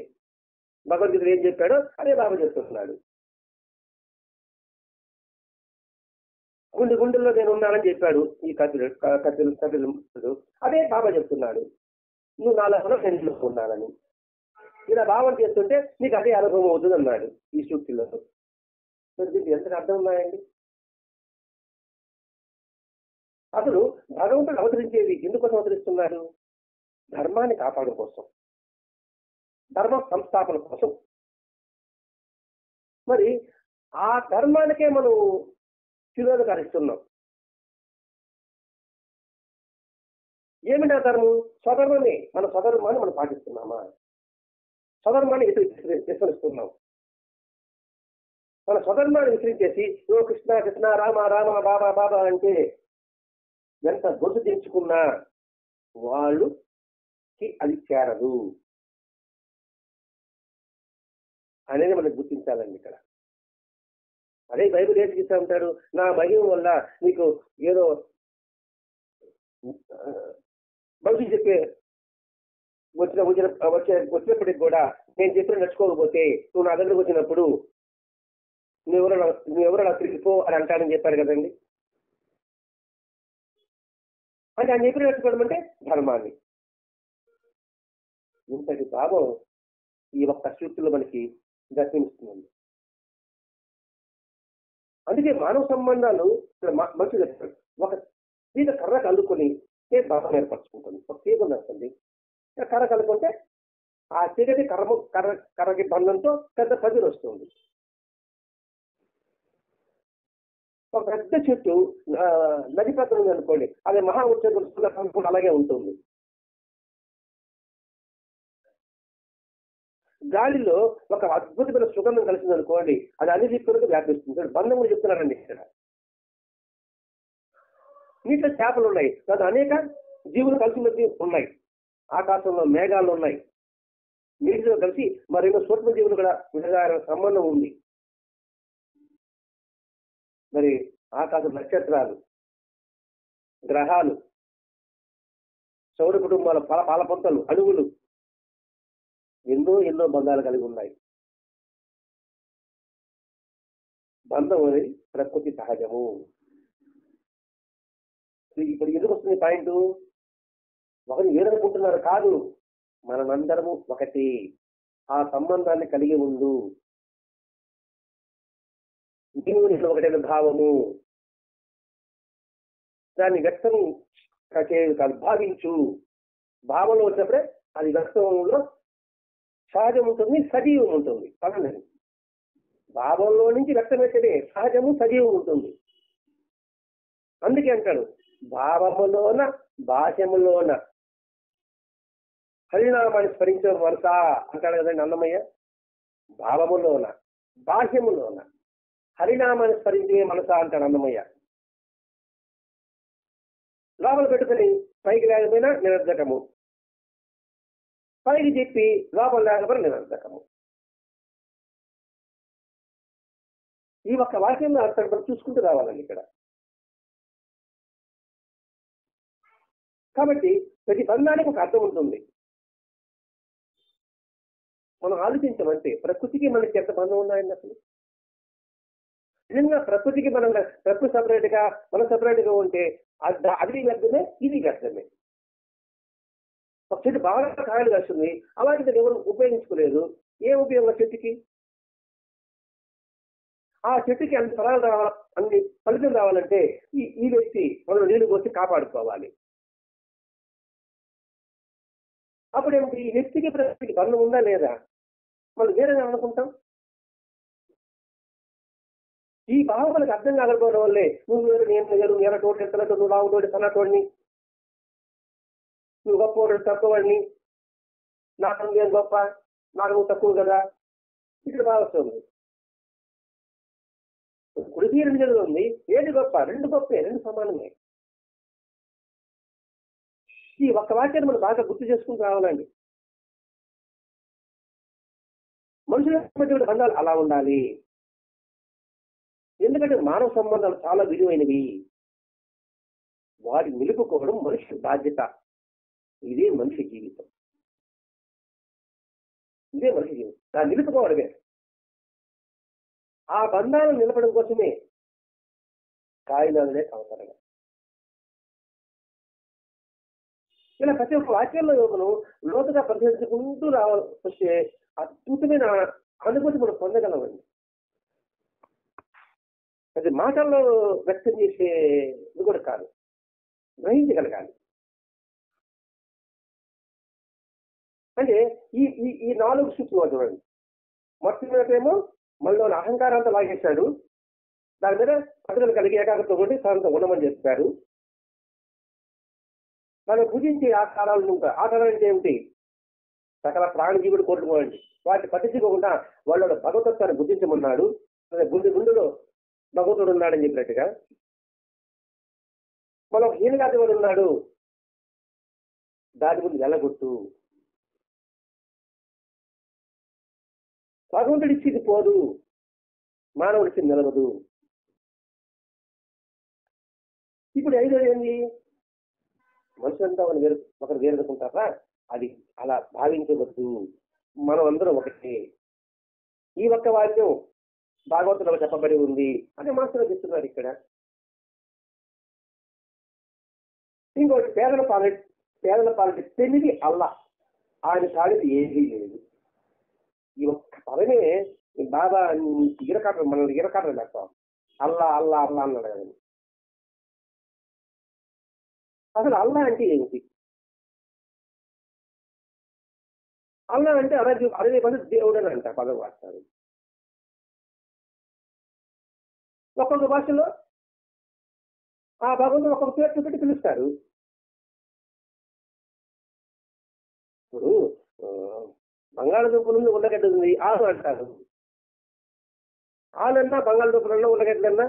భగవద్గీత ఏం చెప్పాడో అదే బాబా చెప్తున్నాడు. గుండెల్లో నేను ఉన్నానని చెప్పాడు ఈ కపిలుడు. అదే బాబా చెప్తున్నాడు, నువ్వు నా లోపల నేను ఉన్నానని. ఇలా భావన చేస్తుంటే నీకు అదే అనుభవం అవుతుంది అన్నాడు ఈ సూక్తిలో. మరి దీనికి ఎంత అర్థం ఉన్నాయండి? అసలు భగవంతుడు అవతరించేది ఎందుకోసం అవతరిస్తున్నాడు? ధర్మాన్ని కాపాడడం కోసం, ధర్మ సంస్థాపన కోసం. మరి ఆ ధర్మానికే మనం తిరోధకరిస్తున్నాం. ఏమిటి ఆ ధర్మం? స్వధర్మమే. మన స్వధర్మాన్ని మనం పాటిస్తున్నామా? స్వధర్మాన్ని విస్మరిస్తున్నాం. మన స్వధర్మాన్ని విస్మరించేసి ఓ కృష్ణ కృష్ణ రామ రామ బాబా బాబా అంటే ఎంత గొంతు తెంచుకున్నా వాళ్ళకి అది చేరదు అనేది మనకు గుర్తించాలండి ఇక్కడ. అదే బైబిల్ ఏం చేస్తూ ఉంటాడు, నా మహిమ వల్ల నీకు ఏదో భవిష్యత్తు చెప్పే వచ్చినప్పటికి కూడా నేను చెప్పిన నడుచుకోకపోతే నువ్వు నా దగ్గరకు వచ్చినప్పుడు నువ్వెవరో నాకు తిరిగిపో అని అంటానని చెప్పారు కదండి. అంటే ఆయన చెప్పిన నడుచుకోవడం అంటే ధర్మాన్ని. ఇంతటి భావం ఈ ఒక్క సూక్తిలో మనకి దర్శనమిస్తుంది. అందుకే మానవ సంబంధాలు మంచి చెప్తాడు. ఒక తీగ కర్ర కలుపుకొని భావం ఏర్పరచుకుంటుంది. ఒక తీగ ఉందండి, కర్ర కలుపుకుంటే ఆ తీగకి కర్రకి బంధంతో పెద్ద పదిరు వస్తుంది. ఒక పెద్ద చెట్టు నది పక్కన ఉంది అనుకోండి, అది మహా ఉచ్చ అలాగే ఉంటుంది. గాలిలో ఒక అద్భుతమైన సుగంధం కలిసింది అనుకోండి, అది అన్ని దిక్కులకు వ్యాపిస్తుంది. బంధం కూడా చెప్తున్నారండి ఇక్కడ. నీటిలో చేపలు ఉన్నాయి, దాంట్లో అనేక జీవులు కలిసి ఉన్నాయి. ఆకాశంలో మేఘాలు ఉన్నాయి, నీటిలో కలిసి మరెన్నో సూక్ష్మ జీవులు కూడా విడగాల సంబంధం ఉంది. మరి ఆకాశ నక్షత్రాలు, గ్రహాలు, సౌర కుటుంబాల పాలపంతలు, అణువులు ఎన్నో బంధాలు కలిగి ఉన్నాయి. బంధం అనేది ప్రకృతి సహజము. ఇప్పుడు ఎందుకు వస్తుంది పాయింట్? ఒకరు వేరనుకుంటున్నారు కాదు, మనమందరము ఒకటి. ఆ సంబంధాన్ని కలిగి ఉండు. నీవు ఒకటైన భావము, దాన్ని వ్యక్తం కాదు, భావించు. భావంలో వచ్చినప్పుడే అది వ్యక్తంలో సహజం ఉంటుంది, సజీవం ఉంటుంది. పదండి, భావంలో నుంచి వ్యక్తమైతేనే సహజము సజీవం ఉంటుంది. అందుకే అంటాడు, భావములోన భాష్యములోన హరినామాన్ని స్మరించే మనసా అంటాడు కదండి అన్నమయ్య. భావములోన భాష్యములోన హరినామాన్ని స్మరించే మనసా అంటాడు అన్నమయ్య. లోపల పెట్టుకుని పైకి లేకపోయినా నిరర్ధకము, పైకి చెప్పి లోపల లేకపోయినా నిరర్ధకము. ఈ ఒక్క వాక్యంలో అర్థం మనం చూసుకుంటూ రావాలండి ఇక్కడ. కాబట్టి ప్రతి బంధానికి ఒక అర్థం ఉంటుంది. మనం ఆలోచించమంటే ప్రకృతికి మనకి ఎంత బంధం ఉన్నాయండి అసలు. నిజంగా ప్రకృతికి ప్రకృతి సపరేట్ గా మనం సపరేట్ గా ఉంటే అది వ్యర్థమే, ఇది వ్యర్థమే. ఒక చెట్టు బాగా కాయలు కాస్తుంది, అలాంటిది ఎవరు ఉపయోగించుకోలేదు. ఏ ఉపయోగం చెట్టుకి? ఆ చెట్టుకి అన్ని ఫలాలు రావాలి, అన్ని ఫలితం రావాలంటే ఈ వ్యక్తి మనం నీళ్లు పోసి కాపాడుకోవాలి. అప్పుడేమిటి? ఈ వ్యక్తికి ప్రకృతికి బంధం ఉందా లేదా? మనం వేరేగా అనుకుంటాం. ఈ భావం మనకు అర్థం కాకపోవడం వల్లే నువ్వు వేరు, నేను వేరు, నేను తోటి ఎత్తనట్టు, నువ్వు లావు తోటి సన్నటోడిని, నువ్వు గొప్పవాడు తక్కువవాడిని, నాకు నేను గొప్ప, నాకు నువ్వు తక్కువ కదా, ఇక్కడ బాగా వస్తుంది. కుడికి రెండు జరుగుతుంది ఉంది, ఏది గొప్ప? రెండు గొప్పే, రెండు సమానమే. ఈ ఒక్క వాక్యాన్ని మనం బాగా గుర్తు చేసుకుని రావాలండి. మనుషుల మధ్య బంధాలు అలా ఉండాలి. ఎందుకంటే మానవ సంబంధాలు చాలా విలువైనవి. వాటిని నిలుపుకోవడం మనిషి బాధ్యత. ఇదే మనిషి జీవితం, ఇదే మనిషి జీవితం. దాన్ని నిలుపుకోవడమే. ఆ బంధాలను నిలపడం కోసమే కాయినాలనే అవసరంగా. ఇలా ప్రతి ఒక్క వాక్యంలో మనం లోతుగా పరిశీలించుకుంటూ వస్తే అద్భుతమైన అనుభూతి మనం పొందగలమండి. అది మాటల్లో వ్యక్తం చేసేది కూడా కాదు, గ్రహించగలగాలి. అంటే ఈ 4 సూత్రాలు చూడండి. మొట్టమొదటేమో మనలోని అహంకారంతో లాగేశాడు, దాని మీద పట్టుదల కలిగి ఏకాగ్రత కొట్టి తనంతో ఉండమని చెప్పారు. మనం భుజించే ఆకారాలు ఉంటాయి. ఆకారాలు అంటే ఏమిటి? సకల ప్రాణజీవుడు కోరుకోండి, వాటిని పట్టించుకోకుండా వాళ్ళ భగవతత్వాన్ని గుర్తించమన్నాడు. గుండెలో భగవంతుడు ఉన్నాడని చెప్పినట్టుగా మనం హీనగాతి ఉన్నాడు, దాని ముందు వెళ్ళగొట్టు. భగవంతుడు ఇచ్చింది పోదు, మానవుడు ఇచ్చింది నిలవదు. ఇప్పుడు ఐదోది ఏంది? మనుషులంతా ఒకరు వేరనుకుంటారా? అది అలా భావించవద్దు. మనం అందరం ఒకటే. ఈ ఒక్క వాక్యం భాగవతంలో చెప్పబడి ఉంది అని మనసులో చెప్తున్నారు ఇక్కడ. ఇంకోటి పేదల పాలిటి పెళ్లి అల్లా, ఆయన కాడిది ఏదీ లేదు. ఈ ఒక్క పదమే బాబా మనల్ని ఇరకాటలు పెడతాం. అల్లా అల్లా అల్లా అన్నాడు కదా. అసలు అల్లా అంటే ఏంటి? అల్లా అంటే అరవై మంది దేవుడు అని అంట పదం వాడతారు. ఒక్కొక్క భాషలో ఆ భగవంతుడు ఒక్కొక్క పేరు పెట్టి పిలుస్తారు. ఇప్పుడు బంగాళదుంప నుండి ఉల్లగడ్డ ఉంది, ఆలు అంటారు. ఆలన్నా బంగాళదుంపలన్నా ఉల్లగడ్డలన్నా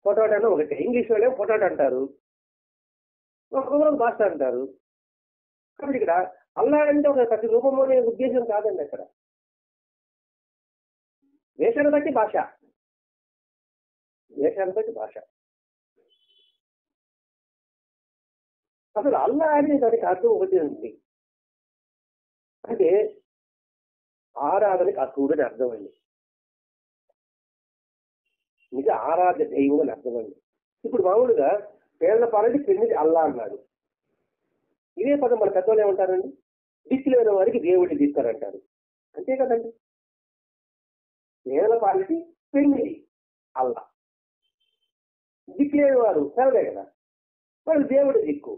పొటాటో అన్నా ఒకటే. ఇంగ్లీష్ వాళ్ళే పొటాటో అంటారు, ఒక్కొక్కరు భాష అంటారు. కాబట్టి ఇక్కడ అల్లా అంటే ఒక ప్రతి రూపంలో అనే ఉద్దేశం కాదండి. అక్కడ దేశాన్ని బట్టి భాష, దేశాన్ని బట్టి భాష. అసలు అల్లా అనే దానికి అర్థం ఒకటి ఉంది, అంటే ఆరాధనకి అర్హుడు అని అర్థమండి. నిజ ఆరాధ్య దైవం అని అర్థమండి. ఇప్పుడు మామూలుగా పేర్ల పాలని పెళ్లి అల్లా అన్నాడు. ఇదే పదం మన పెద్దవాళ్ళు ఏమంటారండి? దిక్కులేని వారికి దేవుడి దిక్కరంటారు. అంతే కదండి. పేర్ల పాలకి పెళ్లి అల్లా, దిక్కులేని వారు సెలవే కదా, వాళ్ళు దేవుడి దిక్కు.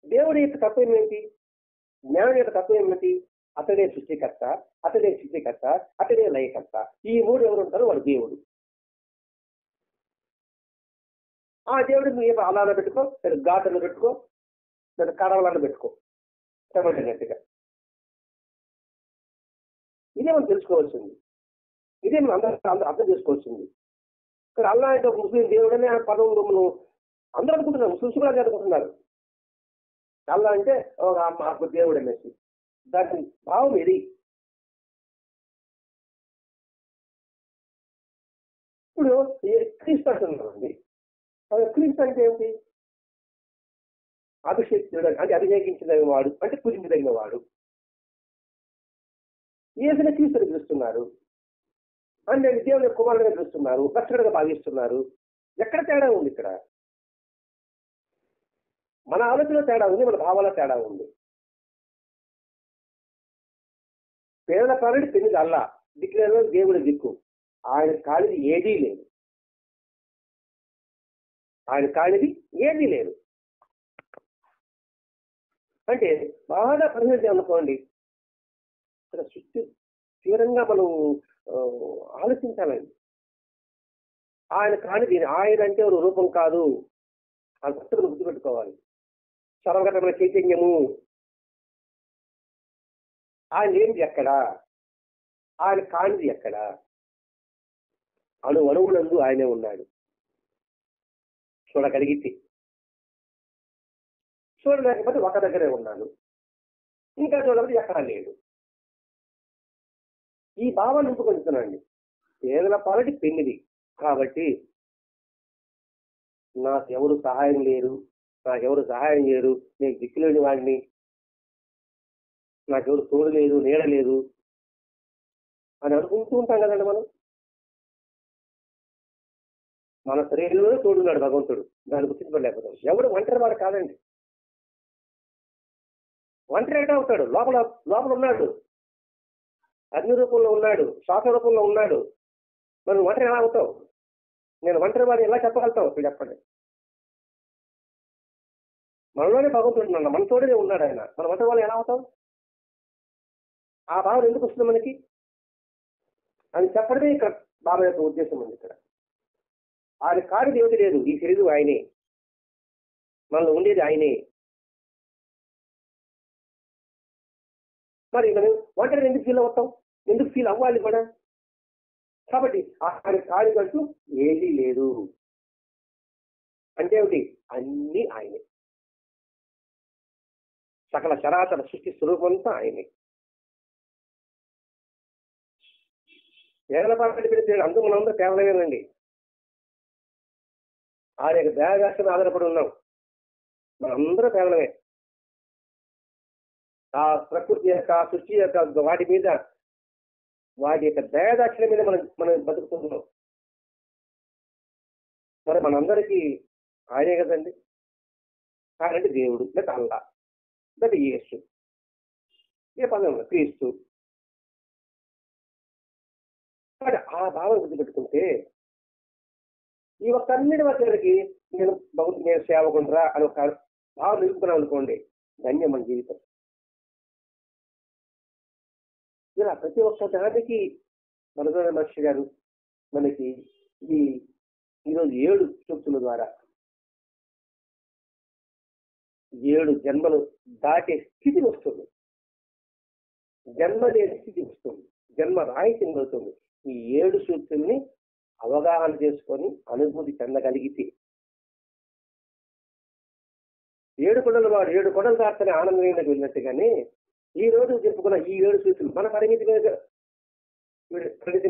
దేవుడి యొక్క తత్వం ఏంటి? జ్ఞానం యొక్క తత్వం ఏమిటి? అతడే సృష్టికర్త, అతడే స్థితికర్త, అతడే లయకర్త. ఈ మూడు ఎవరు ఉంటారో వాడు దేవుడు. ఆ దేవుడు నువ్వు అలాలో పెట్టుకో, లేదా ఘాటలో పెట్టుకో, లేదా కడవలను పెట్టుకో, చెప్పబడినట్టుగా. ఇదే మనం తెలుసుకోవాల్సింది, ఇదే మనం అందరూ అర్థం చేసుకోవాల్సింది. ఇక్కడ అల్లా అంటే ఒక ముస్లిం దేవుడు అనే పదం మనం అందరూ అనుకుంటున్నారు, ముస్లింస్ కూడా అనుకుంటున్నారు. అల్లా అంటే ఒక దేవుడు అనేసి. దాని భావం ఇది. ఇప్పుడు క్రీస్తు అంటున్నామండి. క్రీస్తు అంటే ఏమిటి? అభిషేక్తుడు అంటే అభిషేకించిన వాడు, అంటే పూజించదగిన వాడు. యేసుని క్రీస్తుని పిలుస్తున్నారు, అంటే దేవుని కుమారుడిగా పిలుస్తున్నారు, రక్షకుడిగా భావిస్తున్నారు. ఎక్కడ తేడా ఉంది? ఇక్కడ మన ఆలోచన తేడా ఉంది, మన భావాల తేడా ఉంది. పేదల పాలన పెళ్లి అల్లా, దిక్కులేని దేవుడి దిక్కు. ఆయన కానిది ఏదీ లేదు, ఆయన కానిది ఏదీ లేదు. అంటే బాగా పరిశీలించాం అనుకోండి, ఇక్కడ సృష్టి తీవ్రంగా మనం ఆలోచించాలండి. ఆయన కానిది, ఆయన అంటే ఒక రూపం కాదు, ఆ భక్తులు గుర్తుపెట్టుకోవాలి. సర్వగతమైన చైతన్యము. ఆయన లేనిది ఎక్కడా, ఆయన కానిది ఎక్కడా? అణువునందు ఆయనే ఉన్నాడు. చూడగలిగితే, చూడలేకపోతే ఒక దగ్గరే ఉన్నాడు, ఇంకా చూడకపోతే ఎక్కడా లేడు. ఈ భావాన్ని నింపుకొంచుతున్నాండి. పేదల పాలటి పెన్నిది కాబట్టి నాకెవరు సహాయం లేరు, నాకెవరు సహాయం చేయరు, నేను దిక్కులేని వాడిని, నాకెవరు తోడు లేదు, నీడ లేదు అని అనుకుంటూ ఉంటాం కదండి. మన శరీరంలో తోడున్నాడు భగవంతుడు, దాన్ని గుర్తించబడలేకపోతాం. ఎవడు ఒంటరి వాడు కాదండి. ఒంటరి ఎక్కడ అవుతాడు? లోపల లోపల ఉన్నాడు, అగ్ని రూపంలో ఉన్నాడు, శ్వాస రూపంలో ఉన్నాడు. మనం ఒంటరి ఎలా అవుతావు? నేను ఒంటరి వాడిని ఎలా చెప్పగలుగుతావు? ఇప్పుడు చెప్పండి. మనలోనే భగవంతుడు ఉన్నాడు, మన తోడునే ఉన్నాడు ఆయన. మన ఒంటరి వాళ్ళు ఎలా అవుతాం? ఆ భావన ఎందుకు వస్తుంది మనకి అని చెప్పడమే ఇక్కడ బాబా యొక్క ఉద్దేశం ఉంది. ఇక్కడ ఆయన కాడిది ఏమిటి లేదు, ఈ శరీరం ఆయనే, మనలో ఉండేది ఆయనే. మరి మనం ఒంటరిగా ఎందుకు ఫీల్ అవుతాం? ఎందుకు ఫీల్ అవ్వాలి కూడా? కాబట్టి ఆయన కాడికంటూ ఏదీ లేదు. అంటే ఏమిటి? అన్నీ ఆయనే. సకల చరాచర సృష్టి స్వరూపంతా ఆయనే. కేవల పాట పెడితే అందరూ మనందరూ కేవలమేనండి. ఆయన యొక్క దయాదాక్షణ ఆధారపడి ఉన్నాం. మనందరూ కేవలమే. ఆ ప్రకృతి యొక్క సృష్టి యొక్క వాటి మీద, వాటి యొక్క దయాదాక్షణ మీద మనం మనం బతుకుతున్నాం. మరి మనందరికీ ఆయనే కదండి. ఆయన అంటే దేవుడు, లేదా అల్లా, లేదా యేసు, ఏ పదం క్రీస్తు. మరి ఆ భావం గుర్తుపెట్టుకుంటే ఈ ఒక్క అన్నిటి వచ్చేసరికి నేను సేవకుండరా అని ఒక భావం నిలుపుకున్నాం అనుకోండి, ధన్యం మన జీవితం. ఇలా ప్రతి ఒక్క దానికి మనోహర మహర్షి గారు మనకి ఈరోజు 7 సూక్తుల ద్వారా 7 జన్మలు దాటే స్థితి వస్తుంది. జన్మ లేని స్థితి వస్తుంది. జన్మ రాహిత్యం అవుతుంది. ఈ 7 సూక్తుల్ని అవగాహన చేసుకొని అనుభూతి చెందగలిగితే 7 కొండలు వాడు 7 కొండలు దాటుతనే ఆనందంలోకి వెళ్ళినట్టుగానే ఈ రోజు చెప్పుకున్న ఈ 7 సూక్తులు మన పరిమితి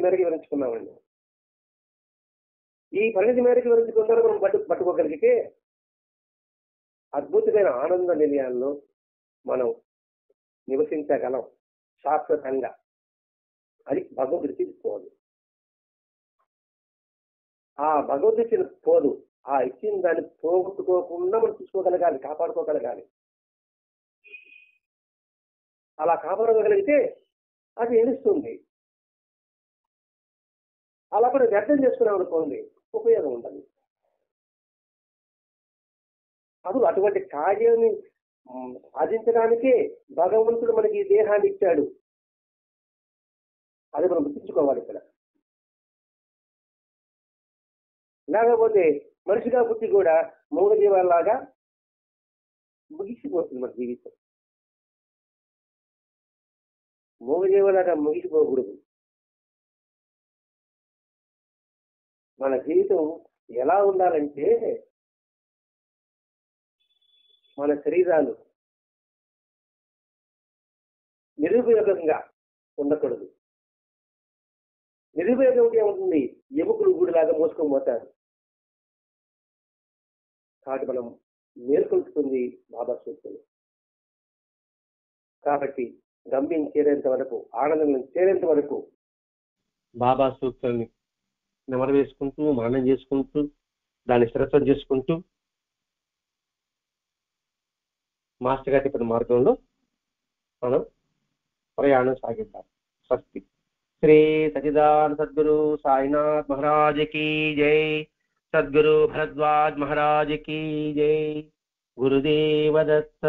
మేరకు వివరించుకున్నామండి. ఈ పరిమితి మేరకు వివరించుకుంటారో మనం పట్టుకోగలిగితే అద్భుతమైన ఆనంద నిలయాల్లో మనం నివసించగలం శాశ్వతంగా. అది భగవద్గీత పోదు. ఆ భగవద్గీత పోదు. ఆ ఇచ్చిన దాన్ని పోగొట్టుకోకుండా మనం చూసుకోగలగాలి, కాపాడుకోగలగాలి. అలా కాపాడుకోగలిగితే అది నిలుస్తుంది. అలా కూడా వ్యర్థం చేసుకున్నాం అనుకోండి, ఉపయోగం ఉండదు. అప్పుడు అటువంటి కార్యాన్ని సాధించడానికే భగవంతుడు మనకి ఈ దేహాన్ని ఇచ్చాడు. అది మనం గుర్తించుకోవాలి ఇక్కడ. లేకపోతే మనిషిగా పుట్టి కూడా మూగజీవాలాగా ముగిసిపోతుంది మన జీవితం. మూగజీవులాగా ముగిసిపోకూడదు. మన జీవితం ఎలా ఉండాలంటే మన శరీరాలు నిరుపయోగంగా ఉండకూడదు. నిరుపయోగం ఏముంటుంది? ఎముకలు గూడిలాగా మోసుకొని పోతారు. కాబట్టి మనం మేల్కొల్పుతుంది బాబా సూక్తులు. కాబట్టి గమ్యం చేరేంత వరకు, ఆనందం చేరేంత వరకు బాబా సూక్తుల్ని నెమరు వేసుకుంటూ, మననం చేసుకుంటూ, దాన్ని శ్రద్ధ చేసుకుంటూ మాస్టర్ గారి చెప్పిన మార్గంలో మనం ప్రయాణం సాగిద్దాం. స్వస్తి. శ్రీ సచిదానంద సద్గురు సాయినాథ్ మహారాజ్ की जय. सद्गुरु भरद्वाज महाराज की जय. गुरुदेव दत्त.